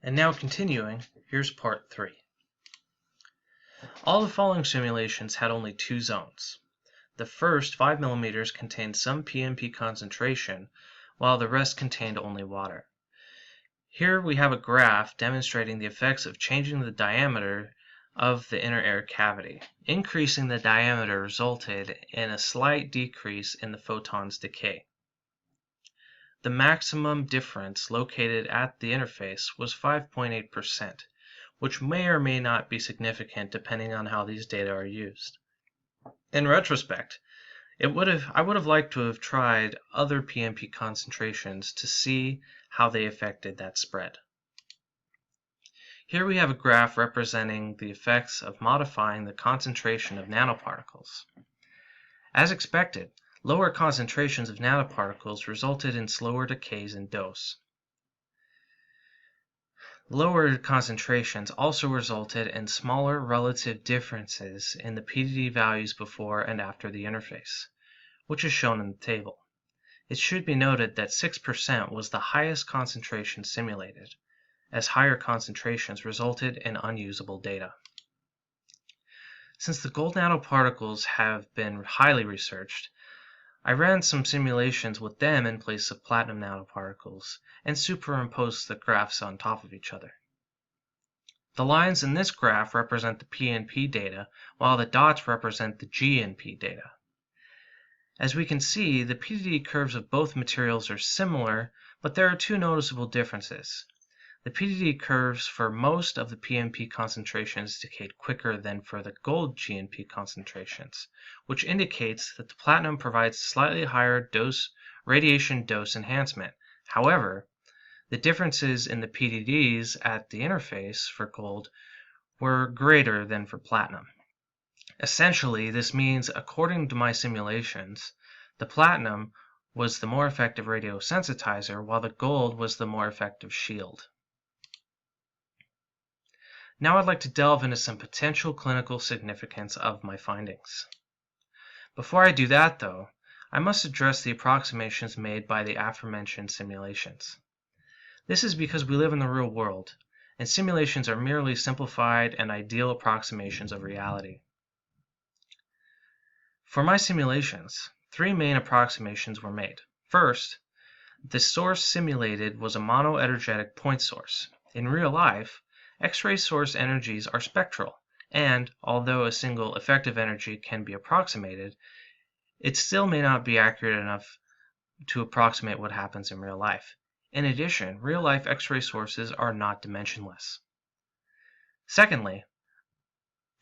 And now continuing, here's part 3. All the following simulations had only 2 zones. The first 5 mm contained some PNP concentration, while the rest contained only water. Here we have a graph demonstrating the effects of changing the diameter of the inner air cavity. Increasing the diameter resulted in a slight decrease in the photon's decay. The maximum difference located at the interface was 5.8%, which may or may not be significant depending on how these data are used. In retrospect, I would have liked to have tried other PNP concentrations to see how they affected that spread. Here we have a graph representing the effects of modifying the concentration of nanoparticles. As expected, lower concentrations of nanoparticles resulted in slower decays in dose. Lower concentrations also resulted in smaller relative differences in the PDD values before and after the interface, which is shown in the table. It should be noted that 6% was the highest concentration simulated, as higher concentrations resulted in unusable data. Since the gold nanoparticles have been highly researched, I ran some simulations with them in place of platinum nanoparticles and superimposed the graphs on top of each other. The lines in this graph represent the PNP data, while the dots represent the GNP data. As we can see, the PDD curves of both materials are similar, but there are 2 noticeable differences. The PDD curves for most of the PNP concentrations decayed quicker than for the gold GNP concentrations, which indicates that the platinum provides slightly higher radiation dose enhancement. However, the differences in the PDDs at the interface for gold were greater than for platinum. Essentially, this means, according to my simulations, the platinum was the more effective radiosensitizer, while the gold was the more effective shield. Now I'd like to delve into some potential clinical significance of my findings. Before I do that, though, I must address the approximations made by the aforementioned simulations. This is because we live in the real world, and simulations are merely simplified and ideal approximations of reality. For my simulations, 3 main approximations were made. First, the source simulated was a monoenergetic point source. In real life, X-ray source energies are spectral, and although a single effective energy can be approximated, it still may not be accurate enough to approximate what happens in real life. In addition, real-life X-ray sources are not dimensionless. Secondly,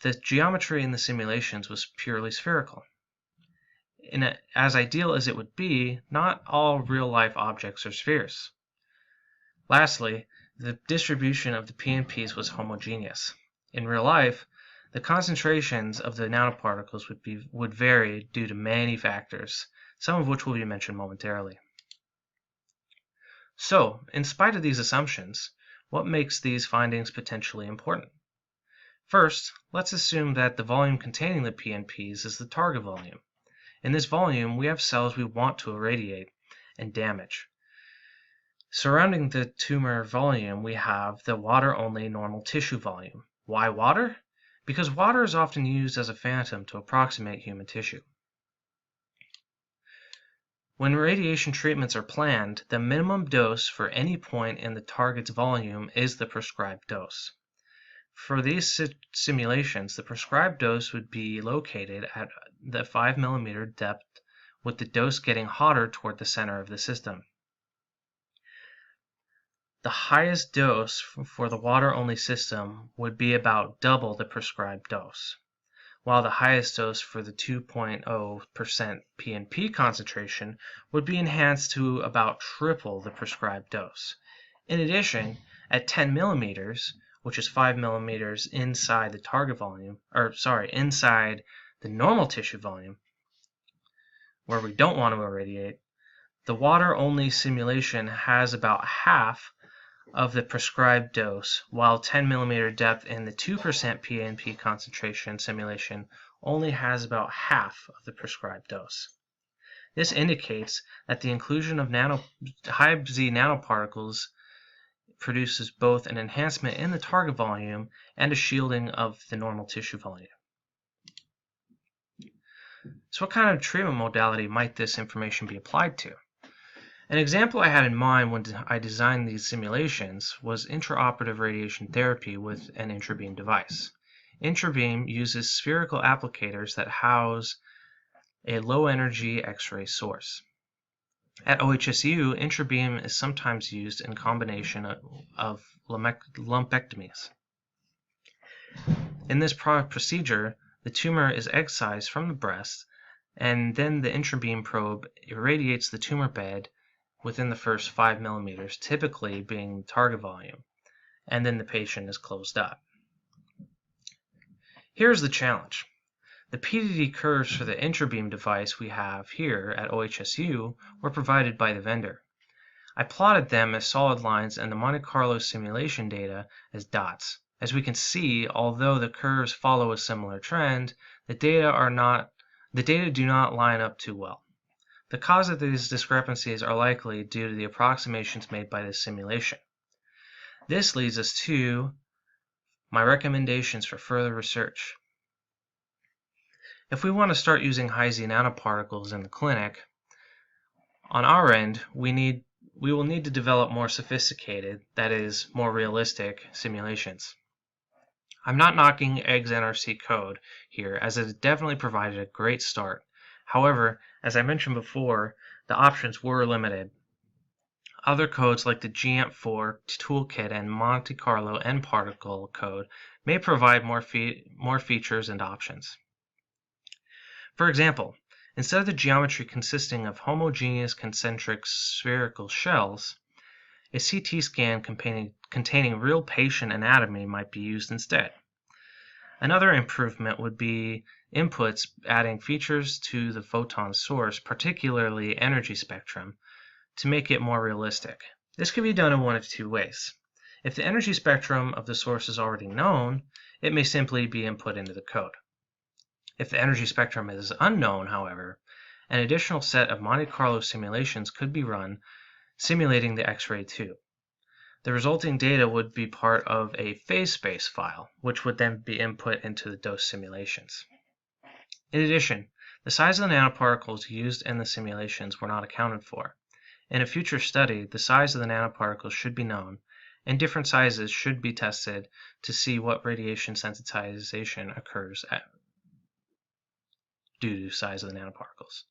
the geometry in the simulations was purely spherical. As ideal as it would be, not all real-life objects are spheres. Lastly, the distribution of the PNPs was homogeneous. In real life, the concentrations of the nanoparticles would vary due to many factors, some of which will be mentioned momentarily. So, in spite of these assumptions, what makes these findings potentially important? First, let's assume that the volume containing the PNPs is the target volume. In this volume, we have cells we want to irradiate and damage. Surrounding the tumor volume, we have the water-only normal tissue volume. Why water? Because water is often used as a phantom to approximate human tissue. When radiation treatments are planned, the minimum dose for any point in the target's volume is the prescribed dose. For these simulations, the prescribed dose would be located at the 5 mm depth, with the dose getting hotter toward the center of the system. The highest dose for the water-only system would be about double the prescribed dose, while the highest dose for the 2.0% PNP concentration would be enhanced to about triple the prescribed dose. In addition, at 10 mm, which is 5 mm inside the target volume, inside the normal tissue volume, where we don't want to irradiate, the water-only simulation has about half of the prescribed dose, while 10 mm depth in the 2% PNP concentration simulation only has about half of the prescribed dose. This indicates that the inclusion of high Z nanoparticles produces both an enhancement in the target volume and a shielding of the normal tissue volume. So what kind of treatment modality might this information be applied to? An example I had in mind when I designed these simulations was intraoperative radiation therapy with an intrabeam device. Intrabeam uses spherical applicators that house a low-energy X-ray source. At OHSU, intrabeam is sometimes used in combination of lumpectomies. In this procedure, the tumor is excised from the breast, and then the intrabeam probe irradiates the tumor bed within the first 5 millimeters, typically being the target volume, and then the patient is closed up. Here's the challenge. The PDD curves for the intrabeam device we have here at OHSU were provided by the vendor. I plotted them as solid lines and the Monte Carlo simulation data as dots. As we can see, although the curves follow a similar trend, the data do not line up too well. The cause of these discrepancies are likely due to the approximations made by this simulation. This leads us to my recommendations for further research. If we want to start using high-Z nanoparticles in the clinic, on our end, we will need to develop more sophisticated, that is, more realistic simulations. I'm not knocking EGSnrc code here, as it definitely provided a great start. However, as I mentioned before, the options were limited. Other codes like the GAMP4 toolkit and Monte Carlo nanoparticle code may provide more features and options. For example, instead of the geometry consisting of homogeneous concentric spherical shells, a CT scan containing real patient anatomy might be used instead. Another improvement would be inputs adding features to the photon source, particularly energy spectrum, to make it more realistic. This can be done in one of two ways. If the energy spectrum of the source is already known, it may simply be input into the code. If the energy spectrum is unknown, however, an additional set of Monte Carlo simulations could be run, simulating the X-ray tube. The resulting data would be part of a phase space file, which would then be input into the dose simulations. In addition, the size of the nanoparticles used in the simulations were not accounted for. In a future study, the size of the nanoparticles should be known, and different sizes should be tested to see what radiation sensitization occurs due to the size of the nanoparticles.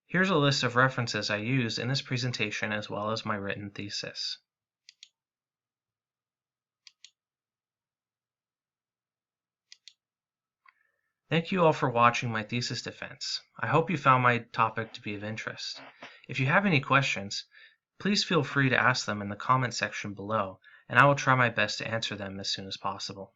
Here's a list of references I used in this presentation as well as my written thesis. Thank you all for watching my thesis defense. I hope you found my topic to be of interest. If you have any questions, please feel free to ask them in the comment section below, and I will try my best to answer them as soon as possible.